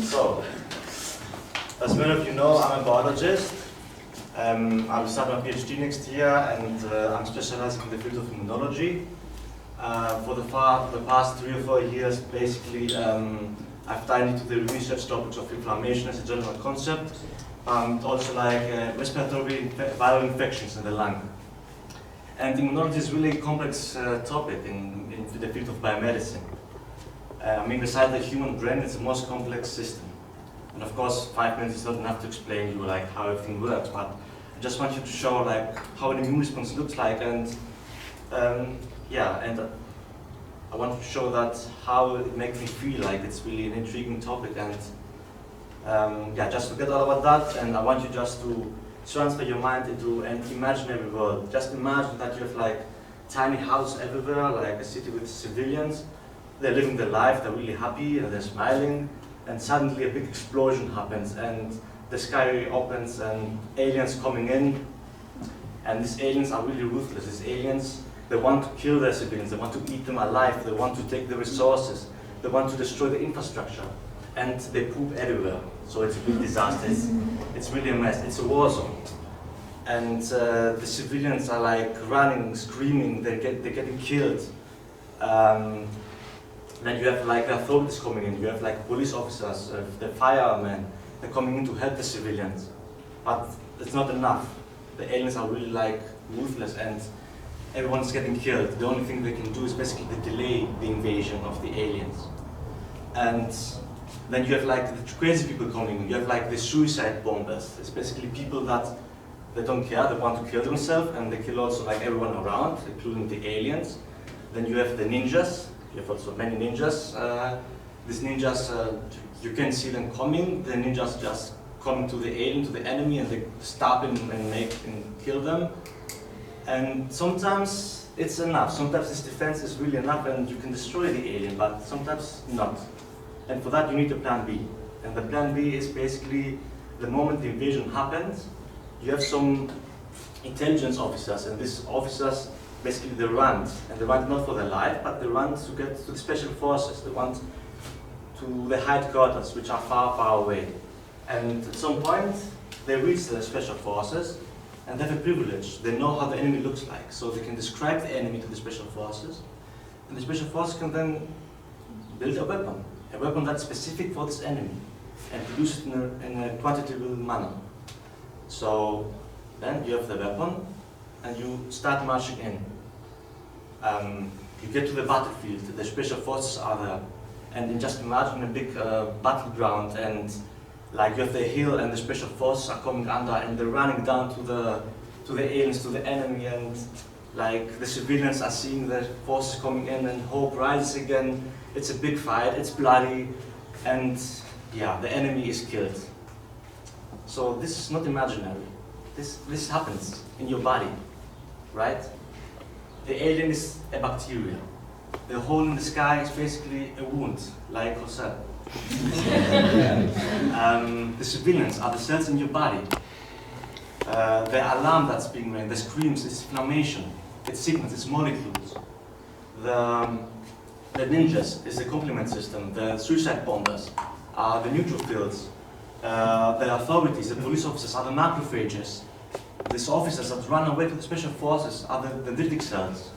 So, as many of you know, I'm a biologist. I'll start my PhD next year, and I'm specializing in the field of immunology. For the past 3 or 4 years, basically, I've dived into the research topics of inflammation as a general concept, and also like respiratory viral infections in the lung. And immunology is really a complex topic in the field of biomedicine. I mean, beside the human brain, it's the most complex system. And of course, 5 minutes is not enough to explain you like how everything works, but I just want you to show like how an immune response looks like, and I want to show that how it makes me feel like it's really an intriguing topic, and just forget all about that, and I want you just to transfer your mind into an imaginary world. Just imagine that you have like tiny houses everywhere, like a city with civilians. They're living their life, they're really happy, and they're smiling, and suddenly a big explosion happens, and the sky opens, and aliens coming in, and these aliens are really ruthless. These aliens, they want to kill their civilians, they want to eat them alive, they want to take the resources, they want to destroy the infrastructure, and they poop everywhere. So it's a big disaster, it's really a mess, it's a war zone. And the civilians are like running, screaming, they're getting killed. Then you have like the authorities coming in, you have like police officers, the firemen, they're coming in to help the civilians. But it's not enough. The aliens are really like ruthless, and everyone's getting killed. The only thing they can do is basically delay the invasion of the aliens. And then you have like the crazy people coming in, you have like the suicide bombers. It's basically people that they don't care, they want to kill themselves, and they kill also like everyone around, including the aliens. Then you have the ninjas. You have also many ninjas. These ninjas, you can see them coming. The ninjas just come to the alien, to the enemy, and they stop him and kill them. And sometimes it's enough. Sometimes this defense is really enough, and you can destroy the alien, but sometimes not. And for that, you need a plan B. And the plan B is basically the moment the invasion happens, you have some intelligence officers, and these officers basically they run, and they run not for their life, but they run to get to the special forces. They want to the headquarters, which are far, far away. And at some point, they reach the special forces, and they have a privilege. They know how the enemy looks like, so they can describe the enemy to the special forces, and the special forces can then build a weapon that's specific for this enemy, and produce it in a quantitative manner. So then you have the weapon, and you start marching in. You get to the battlefield, the special forces are there, and then just imagine a big battleground, and like you have the hill, and the special forces are coming under, and they're running down to the aliens, to the enemy, and like the civilians are seeing the forces coming in, and hope rises again. It's a big fight, it's bloody, and the enemy is killed. So this is not imaginary. This happens in your body. Right? The alien is a bacteria. The hole in the sky is basically a wound, like Jose. The civilians are the cells in your body. The alarm that's being rang, the screams, is inflammation, it's sickness, it's molecules. The ninjas is the complement system. The suicide bombers are the neutrophils. The authorities, the police officers, are the macrophages. These officers that run away to the special forces are the dendritic cells.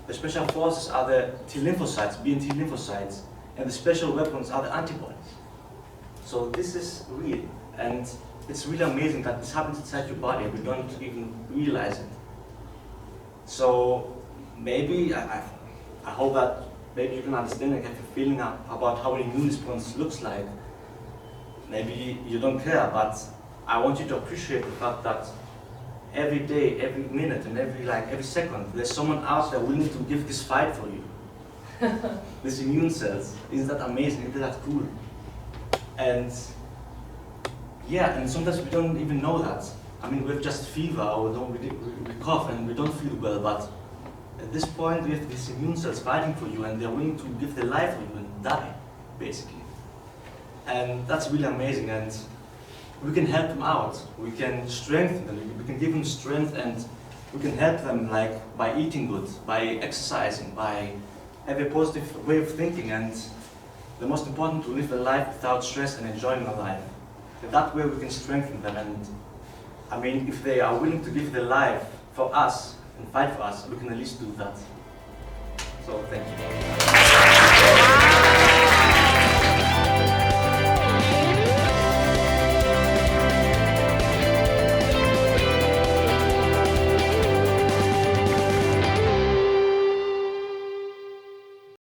The special forces are the T lymphocytes, B and T lymphocytes, and the special weapons are the antibodies. So this is real, and it's really amazing that this happens inside your body and we don't even realize it. So maybe, I hope that maybe you can understand and have a feeling about how an immune response looks like. Maybe you don't care, but I want you to appreciate the fact that every day, every minute, and every second, there's someone out there willing to give this fight for you. These immune cells. Isn't that amazing? Isn't that cool? And and sometimes we don't even know that. I mean, we have just fever, or we cough and we don't feel well, but at this point we have these immune cells fighting for you, and they're willing to give their life for you and die, basically. And that's really amazing, and we can help them out. We can strengthen them, we can give them strength, and we can help them like by eating good, by exercising, by having a positive way of thinking, and the most important to live a life without stress and enjoying a life. And that way we can strengthen them. And I mean, if they are willing to give their life for us and fight for us, we can at least do that. So thank you.